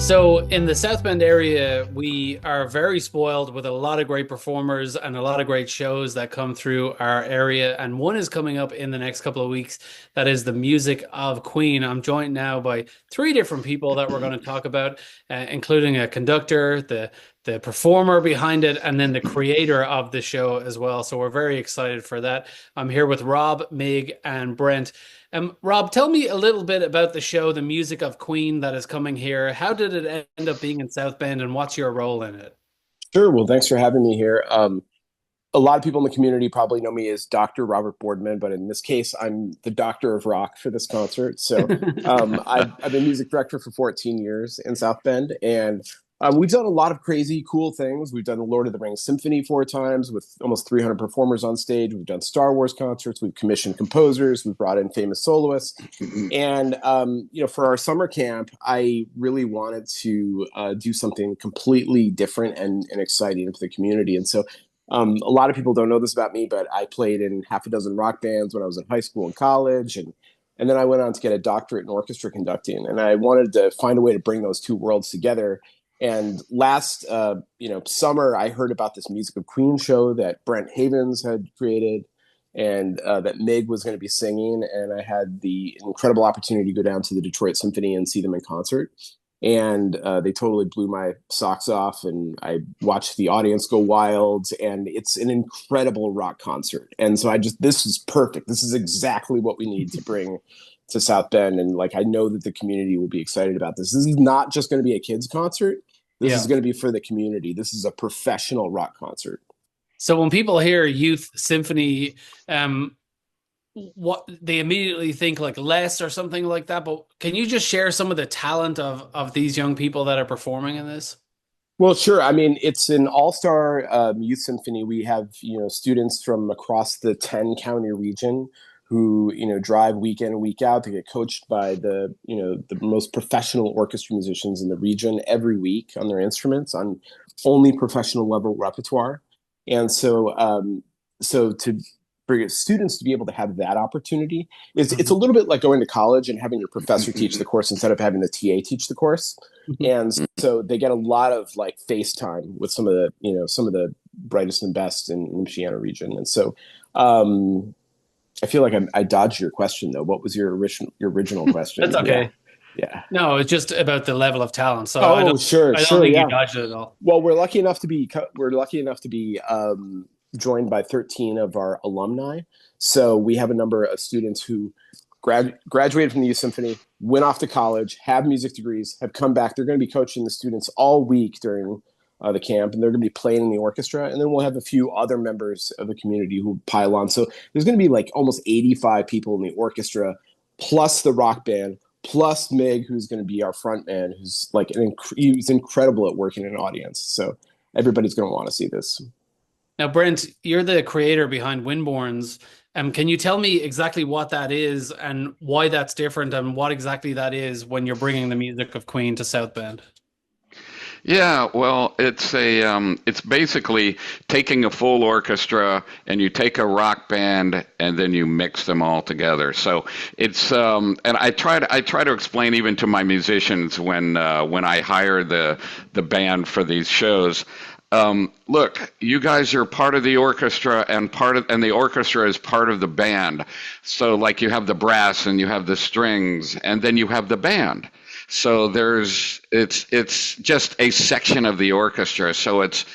So in the South Bend area, we are very spoiled with a lot of great performers and a lot of great shows that come through our area. And one is coming up in the next couple of weeks. That is the Music of Queen. I'm joined now by three different people that we're going to talk about, including a conductor, the performer behind it, and then the creator of the show as well. So we're very excited for that. I'm here with Rob, Mig, and Brent. Rob, tell me a little bit about the show, The Music of Queen, that is coming here. How did it end up being in South Bend, and what's your role in it? Sure. Well, thanks for having me here. A lot of people in the community probably know me as Dr. Robert Boardman, but in this case, I'm the Doctor of Rock for this concert. I've been music director for 14 years in South Bend, and we've done a lot of crazy, cool things. We've done the Lord of the Rings Symphony 4 times with almost 300 performers on stage. We've done Star Wars concerts. We've commissioned composers. We've brought in famous soloists. And, for our summer camp, I really wanted to do something completely different and exciting for the community. And so a lot of people don't know this about me, but I played in half a dozen rock bands when I was in high school and college. And then I went on to get a doctorate in orchestra conducting. And I wanted to find a way to bring those two worlds together. And last, summer, I heard about this Music of Queen show that Brent Havens had created and that Mig was going to be singing. And I had the incredible opportunity to go down to the Detroit Symphony and see them in concert. And they totally blew my socks off. And I watched the audience go wild. And it's an incredible rock concert. And so this is perfect. This is exactly what we need to bring to South Bend. And I know that the community will be excited about this. This is not just going to be a kids concert. This is going to be for the community. This is a professional rock concert. So when people hear youth symphony, what they immediately think like Les or something like that. But can you just share some of the talent of these young people that are performing in this? Well, sure. I mean, it's an all-star youth symphony. We have, students from across the 10-county region who, drive week in and week out. They get coached by the most professional orchestra musicians in the region every week on their instruments on only professional level repertoire. And so to bring students to be able to have that opportunity it's a little bit like going to college and having your professor teach the course instead of having the TA teach the course. And so they get a lot of face time with some of the brightest and best in the Michiana region. And so I feel like I dodged your question though. What was your original question? That's okay. Yeah. No, it's just about the level of talent. So Oh, I don't think you dodged it at all. Well, we're lucky enough to be joined by 13 of our alumni. So we have a number of students who graduated from the Youth Symphony, went off to college, have music degrees, have come back. They're going to be coaching the students all week during the camp, and they're going to be playing in the orchestra. And then we'll have a few other members of the community who pile on. So there's going to be almost 85 people in the orchestra, plus the rock band, plus Mig, who's going to be our front man, who's he's incredible at working in an audience. So everybody's going to want to see this. Now, Brent, you're the creator behind Windborns. Can you tell me exactly what that is and why that's different and what exactly that is when you're bringing the Music of Queen to South Bend? Yeah, well, it's basically taking a full orchestra and you take a rock band and then you mix them all together. So it's and I try to explain even to my musicians when I hire the band for these shows. Look, you guys are part of the orchestra and the orchestra is part of the band. So you have the brass and you have the strings and then you have the band. So it's just a section of the orchestra. So it's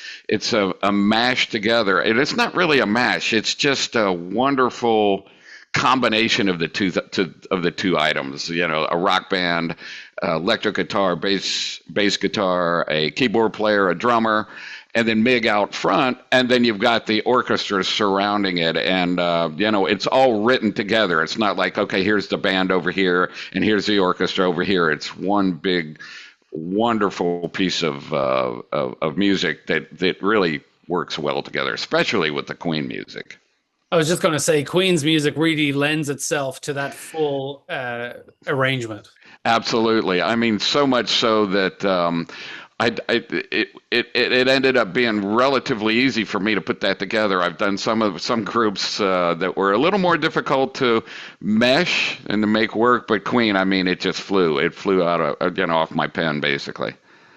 a mash together. And it's not really a mash. It's just a wonderful combination of the two items. A rock band, electric guitar, bass guitar, a keyboard player, a drummer, and then Mig out front, and then you've got the orchestra surrounding it, and it's all written together. It's not like, okay, here's the band over here, and here's the orchestra over here. It's one big, wonderful piece of music that really works well together, especially with the Queen music. I was just going to say, Queen's music really lends itself to that full arrangement. Absolutely. I mean, so much so that it ended up being relatively easy for me to put that together. I've done some groups that were a little more difficult to mesh and to make work, but Queen, I mean, it just flew. It flew out of off my pen basically.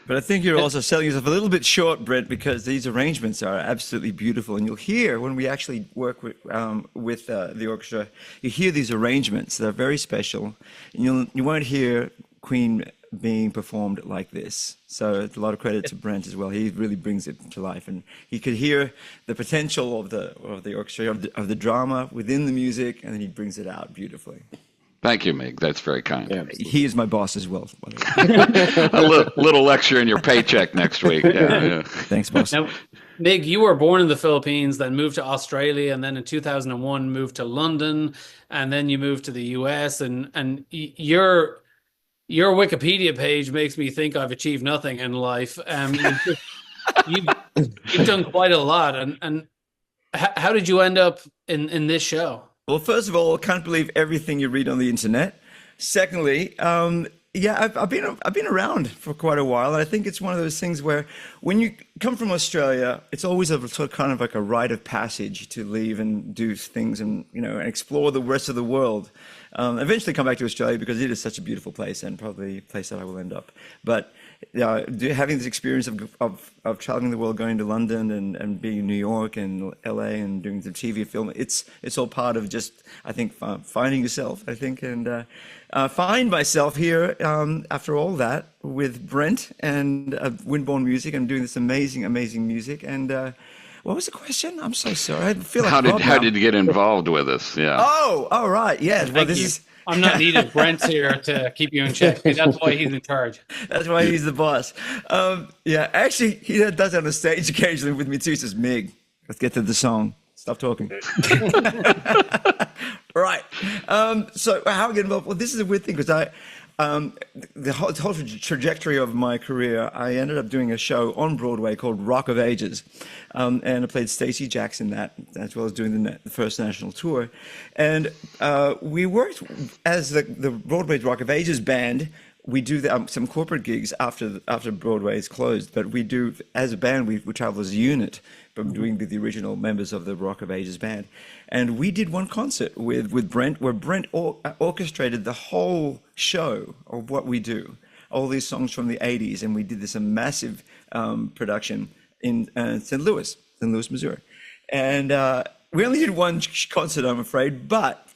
But I think you're also selling yourself a little bit short, Brent, because these arrangements are absolutely beautiful. And you'll hear when we actually work with the orchestra, you hear these arrangements. They're very special. And you won't hear Queen being performed like this. So it's a lot of credit to Brent as well. He really brings it to life. And you could hear the potential of the orchestra, of the drama within the music, and then he brings it out beautifully. Thank you, Mig. That's very kind. Yeah. He is my boss as well. By the way. A little extra in your paycheck next week. Yeah. Thanks, boss. Now, Mig, you were born in the Philippines, then moved to Australia, and then in 2001 moved to London, and then you moved to the US. And your Wikipedia page makes me think I've achieved nothing in life. You've done quite a lot. And how did you end up in this show? Well, first of all, I can't believe everything you read on the internet. Secondly, I've been around for quite a while, and I think it's one of those things where when you come from Australia, it's always a sort of kind of like a rite of passage to leave and do things and and explore the rest of the world. Eventually come back to Australia because it is such a beautiful place and probably a place that I will end up. But having this experience of traveling the world, going to London and being in New York and LA and doing the TV film, it's all part of just, I think, finding yourself, I think, and find myself here after all that with Brent and Windborne Music. I'm doing this amazing music. And what was the question? I'm so sorry. I feel like how did you get involved with us? Yeah. Oh, all right. Yes. Well, this is. I'm not needed. Brent's here to keep you in check. That's why he's in charge. That's why he's the boss. Actually, he does it on the stage occasionally with me too. He says, Mig, let's get to the song. Stop talking. Right. So how I get involved? Well, this is a weird thing because the whole trajectory of my career, I ended up doing a show on Broadway called Rock of Ages. And I played Stacey Jacks in that, as well as doing the first national tour. And we worked as the Broadway's Rock of Ages band. We do some corporate gigs after Broadway is closed, but we do, as a band, we travel as a unit, but doing the original members of the Rock of Ages band. And we did one concert with Brent, where Brent orchestrated the whole show of what we do, all these songs from the 80s, and we did this massive production in St. Louis, Missouri. And we only did one concert, I'm afraid, but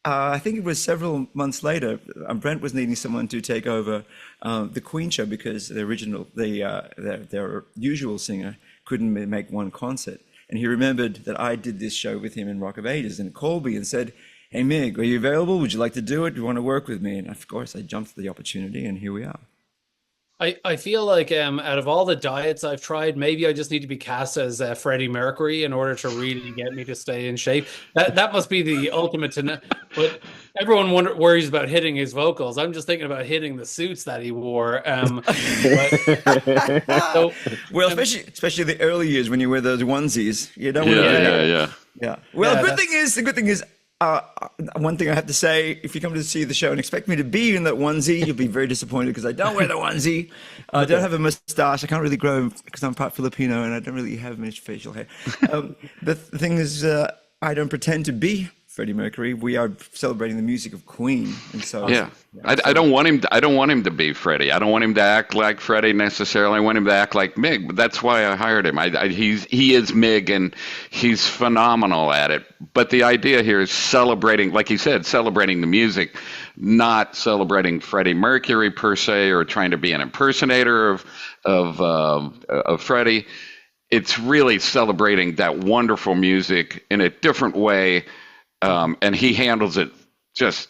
I think it was several months later, Brent was needing someone to take over the Queen show because their usual singer couldn't make one concert. And he remembered that I did this show with him in Rock of Ages and called me and said, "Hey, Mig, are you available? Would you like to do it? Do you want to work with me?" And of course, I jumped at the opportunity, and here we are. I feel like out of all the diets I've tried, maybe I just need to be cast as Freddie Mercury in order to really get me to stay in shape. That must be the ultimate to know. But everyone worries about hitting his vocals. I'm just thinking about hitting the suits that he wore. Well, especially the early years when you wear those onesies, you don't. Yeah. Well, the good thing is. One thing I have to say, if you come to see the show and expect me to be in that onesie, you'll be very disappointed because I don't wear the onesie. I don't have a mustache. I can't really grow because I'm part Filipino and I don't really have much facial hair. The thing is, I don't pretend to be Freddie Mercury. We are celebrating the music of Queen, and so I don't want him. I don't want him to be Freddie. I don't want him to act like Freddie necessarily. I want him to act like Mig. But that's why I hired him. He is Mig, and he's phenomenal at it. But the idea here is celebrating, like he said, celebrating the music, not celebrating Freddie Mercury per se, or trying to be an impersonator of Freddie. It's really celebrating that wonderful music in a different way. And he handles it just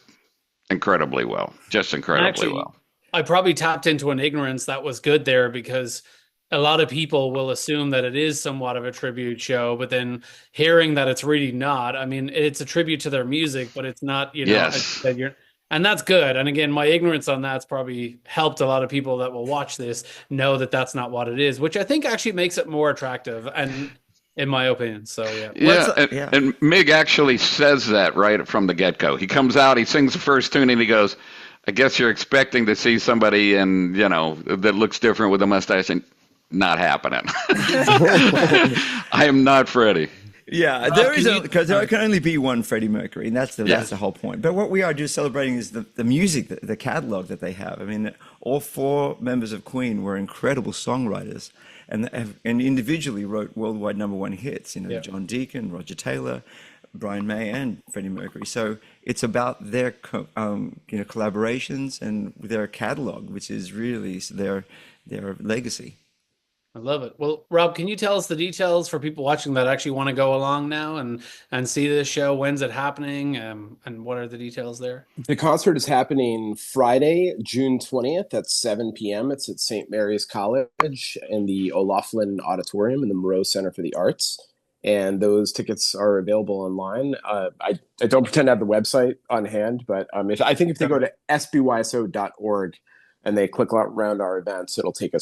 incredibly well, well. I probably tapped into an ignorance that was good there because a lot of people will assume that it is somewhat of a tribute show, but then hearing that it's really not. I mean, it's a tribute to their music, but it's not, Yes. And that's good. And again, my ignorance on that's probably helped a lot of people that will watch this know that that's not what it is, which I think actually makes it more attractive. And in my opinion. So, and Mig actually says that right from the get-go. He comes out, he sings the first tune, and he goes, I guess you're expecting to see somebody that looks different with a mustache, and not happening. I am not Freddie. Yeah, because there can only be one Freddie Mercury, and that's the whole point. But what we are just celebrating is the music, the catalog that they have. I mean, all four members of Queen were incredible songwriters, and individually wrote worldwide #1 hits. John Deacon, Roger Taylor, Brian May, and Freddie Mercury. So it's about their collaborations and their catalog, which is really their legacy. I love it. Well, Rob, can you tell us the details for people watching that actually want to go along now and see this show? When's it happening? And what are the details there? The concert is happening Friday, June 20th at 7 p.m. It's at St. Mary's College in the O'Loughlin Auditorium in the Moreau Center for the Arts. And those tickets are available online. I don't pretend to have the website on hand, but I think if they go to sbyso.org and they click around our events, it'll take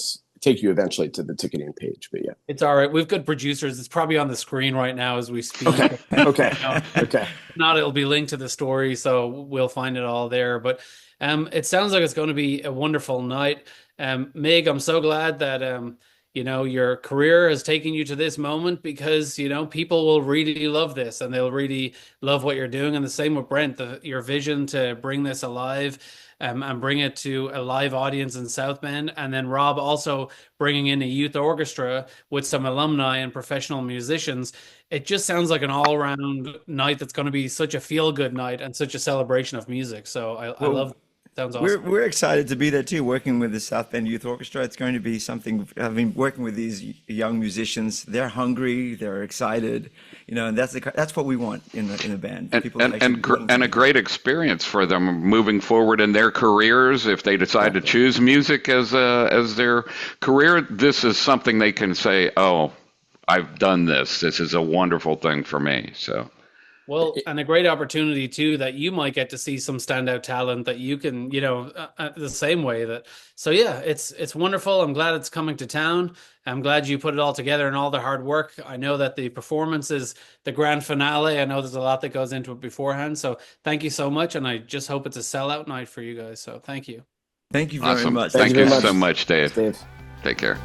you eventually to the ticketing page. But yeah, it's all right. We've got producers. It's probably on the screen right now as we speak. Okay. If not, it'll be linked to the story, so we'll find it all there. But it sounds like it's going to be a wonderful night. Meg, I'm so glad that your career has taken you to this moment, because people will really love this and they'll really love what you're doing. And the same with Brent, your vision to bring this alive. And bring it to a live audience in South Bend. And then Rob also bringing in a youth orchestra with some alumni and professional musicians. It just sounds like an all-around night that's going to be such a feel-good night and such a celebration of music. So I love it. Sounds awesome. We're excited to be there too, working with the South Bend Youth Orchestra. It's going to be something. I've been working with these young musicians. They're hungry. They're excited. And that's what we want in the band. And a great experience for them moving forward in their careers. If they decide to choose music as their career, this is something they can say, "Oh, I've done this. This is a wonderful thing for me." So. Well, and a great opportunity too, that you might get to see some standout talent that you can, the same way that. So yeah, it's wonderful. I'm glad it's coming to town. I'm glad you put it all together and all the hard work. I know that the performance is the grand finale. I know there's a lot that goes into it beforehand. So thank you so much. And I just hope it's a sellout night for you guys. So thank you. Thank you very much. Thank you so much, Dave. Dave. Take care.